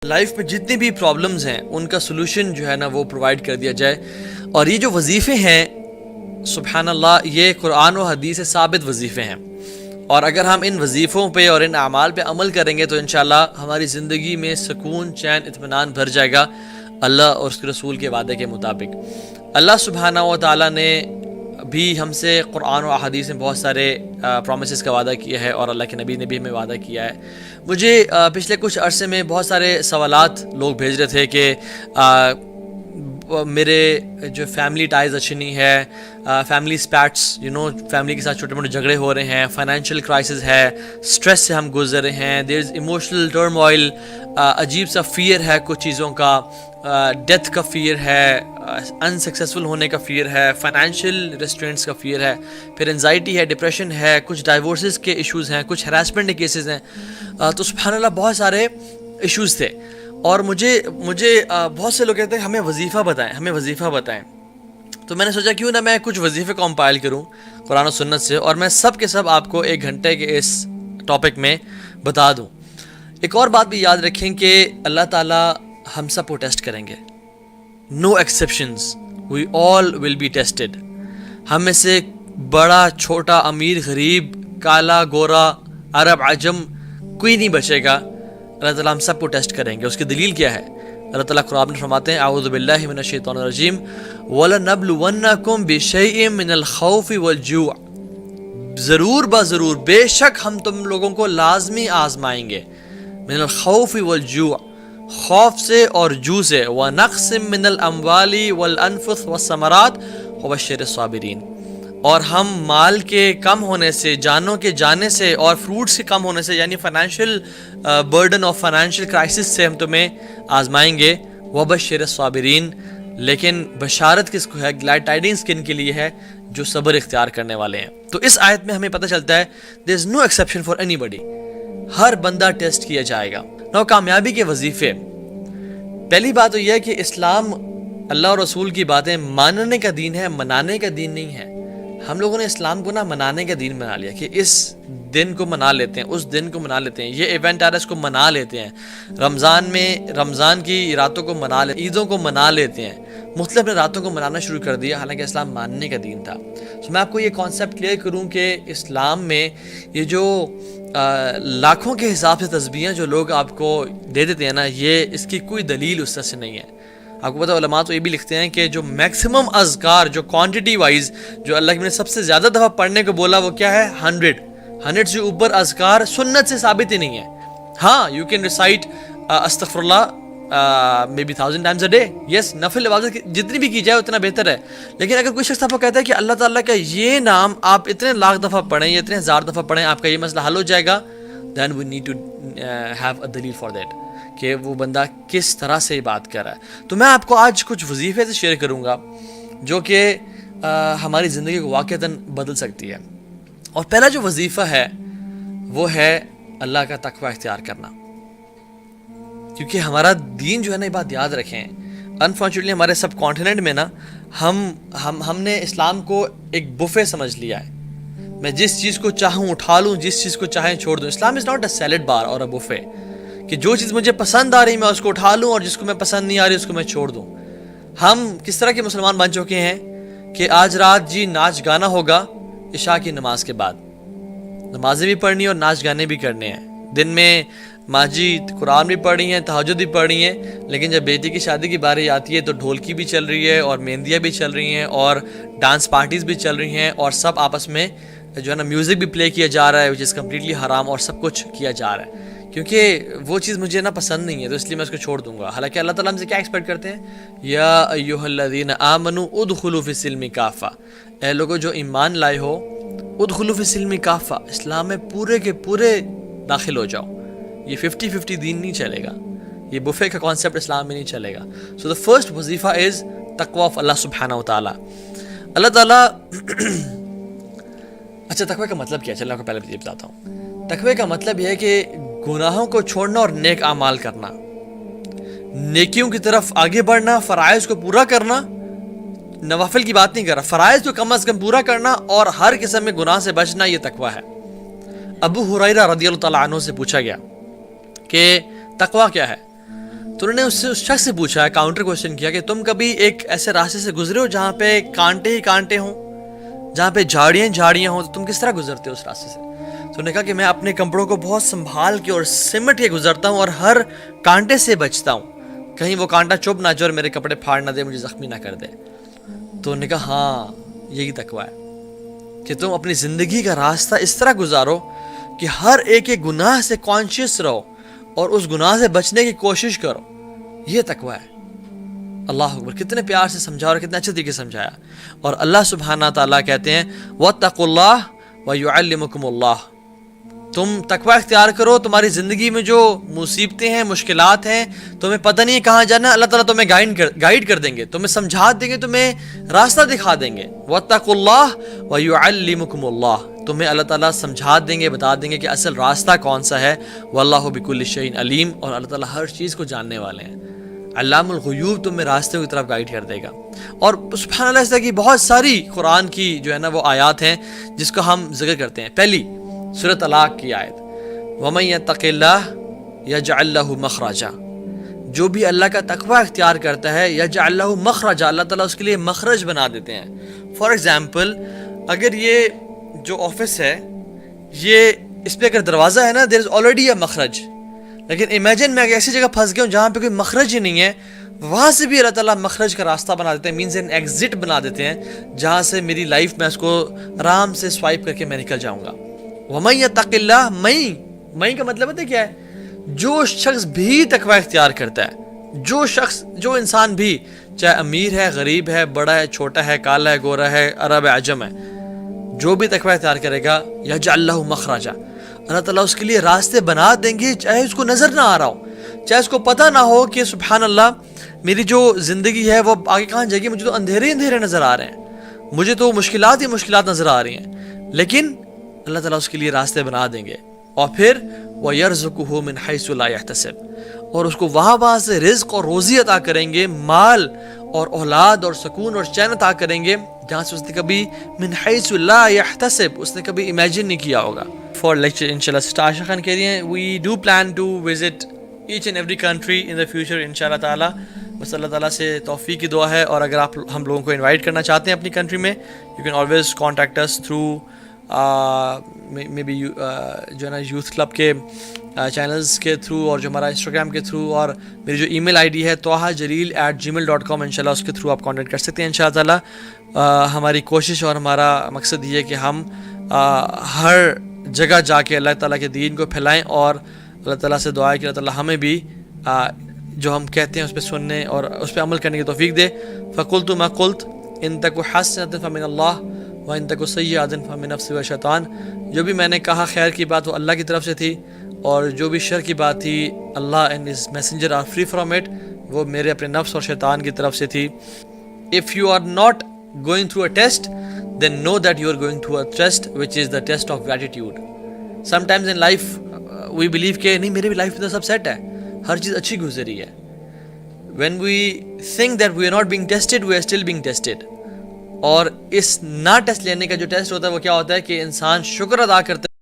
Life میں جتنی بھی پرابلمز ہیں ان کا سلوشن جو ہے نا وہ پرووائڈ کر دیا جائے. اور یہ جو وظیفے ہیں سبحان اللہ یہ قرآن و حدیث سے ثابت وظیفے ہیں, اور اگر ہم ان وظیفوں پہ اور ان اعمال پہ عمل کریں گے تو انشاءاللہ ہماری زندگی میں سکون, چین, اطمینان بھر جائے گا اللہ اور اس کے رسول کے وعدے کے مطابق. اللہ سبحانہ و تعالیٰ نے بھی ہم سے قرآن و احادیث میں بہت سارے پرومسز کا وعدہ کیا ہے, اور اللہ کے نبی نے بھی ہمیں وعدہ کیا ہے. مجھے پچھلے کچھ عرصے میں بہت سارے سوالات لوگ بھیج رہے تھے کہ میرے جو فیملی ٹائز اچھی نہیں ہے, فیملی اسپیٹس فیملی کے ساتھ چھوٹے موٹے جھگڑے ہو رہے ہیں, فائنینشیل کرائسس ہے, اسٹریس سے ہم گزر رہے ہیں, دیر از ایموشنل ٹرموائل, عجیب سا فیئر ہے کچھ چیزوں کا, ڈیتھ کا فیئر ہے, انسکسیسفل ہونے کا فیئر ہے, فائنینشیل ریسٹرینٹس کا فیئر ہے, پھر انزائٹی ہے, ڈپریشن ہے, کچھ ڈائیورسز کے ایشوز ہیں, کچھ ہراسمنٹ کے کیسز ہیں. تو سبحان اللہ بہت سارے ایشوز تھے, اور مجھے بہت سے لوگ کہتے ہیں ہمیں وظیفہ بتائیں. تو میں نے سوچا کیوں نہ میں کچھ وظیفے کمپائل کروں قرآن و سنت سے, اور میں سب کے سب آپ کو 1 گھنٹے کے اس ٹاپک میں بتا دوں. ایک اور بات بھی یاد رکھیں کہ اللہ تعالیٰ ہم سب کو ٹیسٹ کریں گے, no exceptions, we all will be tested. ہم میں سے بڑا چھوٹا, امیر غریب, کالا گورا, عرب عجم, کوئی نہیں بچے گا. اللہ تعالیٰ ہم سب کو ٹیسٹ کریں گے. اس کی دلیل کیا ہے؟ اللہ تعالیٰ قرآن میں فرماتے ہیں اعوذ باللہ من الشیطان الرجیم وَلَنَبْلُوَنَّكُمْ بِشَيْءٍ مِّنَ الْخَوْفِ وَالْجُوعِ, ضرور بے شک ہم تم لوگوں کو لازمی آزمائیں گے. من الخوف والجوع, خوف سے اور جو سے, وَنَقْصٍ مِّنَ الْأَمْوَالِ وَالْأَنفُسِ وَالثَّمَرَاتِ وَبَشِّرِ الصَّابِرِينَ, اور ہم مال کے کم ہونے سے, جانوں کے جانے سے, اور فروٹس کے کم ہونے سے, یعنی فائنینشیل برڈن اور فائنینشیل کرائسس سے ہم تمہیں آزمائیں گے. وَبَشِّرِ الصَّابِرِينَ, لیکن بشارت کس کو ہے, گلیڈ ٹائڈنگز کن کے لیے ہے, جو صبر اختیار کرنے والے ہیں. تو اس آیت میں ہمیں پتہ چلتا ہے there is no exception for anybody, ہر بندہ ٹیسٹ کیا جائے گا. نو کامیابی کے وظیفے, پہلی بات تو یہ ہے کہ اسلام اللہ اور رسول کی باتیں ماننے کا دین ہے, منانے کا دین نہیں ہے. ہم لوگوں نے اسلام کو منانے کا دین بنا لیا کہ اس دن کو منا لیتے ہیں, اس دن کو منا لیتے ہیں, یہ ایونٹ آ رہا ہے اس کو منا لیتے ہیں, رمضان میں رمضان کی راتوں کو منا لیتے ہیں, عیدوں کو منا لیتے ہیں, مختلف راتوں کو منانا شروع کر دیا, حالانکہ اسلام ماننے کا دین تھا. تو میں آپ کو یہ کانسیپٹ کلیئر کروں کہ اسلام میں یہ جو لاکھوں کے حساب سے تسبیحیں جو لوگ آپ کو دے دیتے ہیں نا, یہ اس کی کوئی دلیل اس طرح سے نہیں ہے. آپ کو پتہ علماء تو یہ بھی لکھتے ہیں کہ جو میکسیمم اذکار, جو کوانٹٹی وائز جو اللہ نے سب سے زیادہ دفعہ پڑھنے کو بولا وہ کیا ہے, 100 سے اوپر اذکار سنت سے ثابت ہی نہیں ہے. ہاں یو کین ریسائٹ استغفر اللہ maybe 1000 times a day, yes, نفل عبادت جتنی بھی کی جائے اتنا بہتر ہے. لیکن اگر کوئی شخص آپ کو کہتا ہے کہ اللہ تعالیٰ کا یہ نام آپ اتنے لاکھ دفعہ پڑھیں یا اتنے 1000 دفعہ پڑھیں آپ کا یہ مسئلہ حل ہو جائے گا, then we need to have a دلیل for that, کہ وہ بندہ کس طرح سے بات کر رہا ہے. تو میں آپ کو آج کچھ وظیفے سے شیئر کروں گا جو کہ ہماری زندگی کو واقعتاً بدل سکتی ہے. اور پہلا جو وظیفہ ہے وہ ہے اللہ کا تقوی اختیار کرنا, کیونکہ ہمارا دین جو ہے نا, یہ بات یاد رکھیں, انفارچونیٹلی ہمارے سب کانٹیننٹ میں نا ہم نے اسلام کو ایک بفے سمجھ لیا ہے. میں جس چیز کو چاہوں اٹھا لوں, جس چیز کو چاہیں چھوڑ دوں. اسلام از ناٹ اے سیلڈ بار اور اے بفے, کہ جو چیز مجھے پسند آ رہی میں اس کو اٹھا لوں اور جس کو میں پسند نہیں آ رہی اس کو میں چھوڑ دوں. ہم کس طرح کے مسلمان بن چکے ہیں کہ آج رات جی ناچ گانا ہوگا عشاء کی نماز کے بعد, نمازیں بھی پڑھنی اور ناچ گانے بھی کرنے ہیں. دن میں ماں جی قرآن بھی پڑھ رہی ہیں, تہجد بھی پڑھ رہی ہیں, لیکن جب بیٹی کی شادی کی باری آتی ہے تو ڈھولکی بھی چل رہی ہے اور مہندیاں بھی چل رہی ہیں اور ڈانس پارٹیز بھی چل رہی ہیں, اور سب آپس میں جو ہے نا میوزک بھی پلے کیا جا رہا ہے, وچ از کمپلیٹلی حرام, اور سب کچھ کیا جا رہا ہے کیونکہ وہ چیز مجھے پسند نہیں ہے, تو اس لیے میں اس کو چھوڑ دوں گا. حالانکہ اللہ تعالیٰ ہم سے کیا ایکسپیکٹ کرتے ہیں, یا ایھا الذین آمنوا ادخلوا فی السلم کافہ, اے لوگوں جو ایمان لائے ہو, ادخلوا فی السلم کافہ, اسلام میں پورے کے پورے داخل ہو جاؤ. یہ 50-50 دین نہیں چلے گا, یہ بفے کا کانسیپٹ اسلام میں نہیں چلے گا. سو دا فرسٹ وظیفہ از تقوی آف اللہ سبحانہ و تعالیٰ. اللہ تعالیٰ اچھا تقوی کا مطلب کیا ہے, چلو آپ کو پہلے یہ بتاتا ہوں. تقوی کا مطلب یہ ہے کہ گناہوں کو چھوڑنا اور نیک اعمال کرنا, نیکیوں کی طرف آگے بڑھنا, فرائض کو پورا کرنا. نوافل کی بات نہیں کر رہا, فرائض کو کم از کم پورا کرنا اور ہر قسم میں گناہ سے بچنا, یہ تقوی ہے. ابو ہریرہ رضی اللہ تعالیٰ عنہ سے پوچھا گیا کہ تقوی کیا ہے, تو انہوں نے اس شخص سے پوچھا, کاؤنٹر کوشچن کیا کہ تم کبھی ایک ایسے راستے سے گزرے ہو جہاں پہ کانٹے ہی کانٹے ہوں, جہاں پہ جھاڑیاں ہوں, تو تم کس طرح گزرتے ہو اس راستے سے؟ تو انہوں نے کہا کہ میں اپنے کپڑوں کو بہت سنبھال کے اور سمٹ کے گزرتا ہوں اور ہر کانٹے سے بچتا ہوں, کہیں وہ کانٹا چپ نہ جائے اور میرے کپڑے پھاڑ نہ دے, مجھے زخمی نہ کر دے. تو انہوں نے کہا ہاں یہی تقویٰ ہے کہ تم اپنی زندگی کا راستہ اس طرح گزارو کہ ہر ایک گناہ سے کانشیس رہو اور اس گناہ سے بچنے کی کوشش کرو. یہ تقویٰ ہے. اللہ اکبر, کتنے پیار سے سمجھا اور کتنے اچھے طریقے سے سمجھایا. اور اللہ سبحانہ تعالیٰ کہتے ہیں وَاتَّقُوا اللَّهَ وَيُعَلِّمُكُمُ اللَّهُ, تم تقویٰ اختیار کرو, تمہاری زندگی میں جو مصیبتیں ہیں, مشکلات ہیں, تمہیں پتہ نہیں کہاں جانا, اللہ تعالیٰ تمہیں گائیڈ کر دیں گے, تمہیں سمجھا دیں گے, تمہیں راستہ دکھا دیں گے. وَاتَّقُوا اللَّهَ وَيُعَلِّمُكُمُ اللَّهُ, تمہیں اللہ تعالیٰ سمجھا دیں گے, بتا دیں گے کہ اصل راستہ کون سا ہے. وَاللَّهُ بِكُلِّ شَيْءٍ عَلِيمٌ, اور اللہ تعالیٰ ہر چیز کو جاننے والے ہیں. علام الغیوب تمہیں راستے کی طرف گائیڈ کر دے گا. اور سبحان اللہ, اس طرح کی بہت ساری قرآن کی جو ہے نا وہ آیات ہیں جس کو ہم ذکر کرتے ہیں. پہلی سورۃ طلاق کی آیت وَمَن يَتَّقِ اللَّهَ يَجْعَل لَّهُ مَخْرَجًا, جو بھی اللہ کا تقویٰ اختیار کرتا ہے يَجْعَل لَّهُ مَخْرَجًا, اللہ تعالیٰ اس کے لیے مخرج بنا دیتے ہیں. فار ایگزامپل, اگر یہ جو آفس ہے, یہ اس پہ اگر دروازہ ہے نا, دیر از آلریڈی اے مخرج, لیکن امیجن میں ایسی جگہ پھنس گیا ہوں جہاں پہ کوئی مخرج ہی نہیں ہے, وہاں سے بھی اللہ تعالیٰ مخرج کا راستہ بنا دیتے ہیں, مینز این ایگزٹ بنا دیتے ہیں, جہاں سے میری لائف میں اس کو آرام سے سوائپ کر کے میں نکل جاؤں گا. وَمَن يَتَّقِ اللَّهَ, مَن کا مطلب ہے کیا ہے؟ جو شخص بھی تقویٰ اختیار کرتا ہے, جو انسان بھی, چاہے امیر ہے, غریب ہے, بڑا ہے, چھوٹا ہے, کالا ہے, گورا ہے, عرب ہے, عجم ہے, جو بھی تقویٰ اختیار کرے گا يَجْعَل لَّهُ مَخْرَجًا, اللہ تعالیٰ اس کے لیے راستے بنا دیں گے, چاہے اس کو نظر نہ آ رہا ہو, چاہے اس کو پتہ نہ ہو کہ سبحان اللہ میری جو زندگی ہے وہ آگے کہاں جائے گی, مجھے تو اندھیرے نظر آ رہے ہیں, مجھے تو مشکلات ہی مشکلات نظر آ رہی ہیں, لیکن اللہ تعالیٰ اس کے لیے راستے بنا دیں گے. اور پھر وَيَرْزُقُهُ مِنْ حَيْثُ لَا يَحْتَسِبُ, اور اس کو وہاں سے رزق اور روزی عطا کریں گے, مال اور اولاد اور سکون اور چین عطا کریں گے, جہاں سے اس نے کبھی من حیث لا يحتسب, اس نے کبھی امیجن نہیں کیا ہوگا. فار لیکچر انشاءاللہ سسٹر عائشہ خان کہہ رہی ہیں we do plan to visit each and every country in the future انشاءاللہ تعالیٰ. بس اللہ تعالیٰ سے توفیق کی دعا ہے. اور اگر آپ ہم لوگوں کو انوائٹ کرنا چاہتے ہیں اپنی کنٹری میں, you can always contact us through maybe جو ہے نا یوتھ کلب کے چینلز کے تھرو, اور جو ہمارا انسٹاگرام کے تھرو, اور میری جو ای میل آئی ڈی ہے tohajaleel@gmail.com, انشاءاللہ اس کے تھرو آپ کانٹیکٹ کر سکتے ہیں انشاءاللہ تعالیٰ. ہماری کوشش اور ہمارا مقصد یہ ہے کہ ہم ہر جگہ جا کے اللہ تعالیٰ کے دین کو پھیلائیں, اور اللہ تعالیٰ سے دعا ہے کہ اللہ تعالیٰ ہمیں بھی جو ہم کہتے ہیں اس پہ سننے اور اس پہ عمل کرنے کی توفیق دے. فَقُلْتُ مَا قُلْتُ إِن تَكُ حَسَنَةً فَمِنَ اللَّهِ وَإِن تَكُ سَيِّئَةً فَمِن نَفْسِي وَالشَّيْطَانِ, جو بھی میں نے کہا خیر کی بات وہ اللہ کی طرف سے تھی, اور جو بھی شر کی بات تھی Allah and his messenger are free from it, وہ میرے اپنے نفس اور شیطان کی طرف سے تھی. If you are not going through a test, then know that you are going through a test which is the test of gratitude. Sometimes in life we believe کہ نہیں میرے بھی لائف میں تو سب سیٹ ہے, ہر چیز اچھی گزری ہے. When we think that we are not being tested, we are still being tested. اور اس نہ ٹیسٹ لینے کا جو ٹیسٹ ہوتا ہے وہ کیا ہوتا ہے کہ انسان شکر ادا کرتا ہے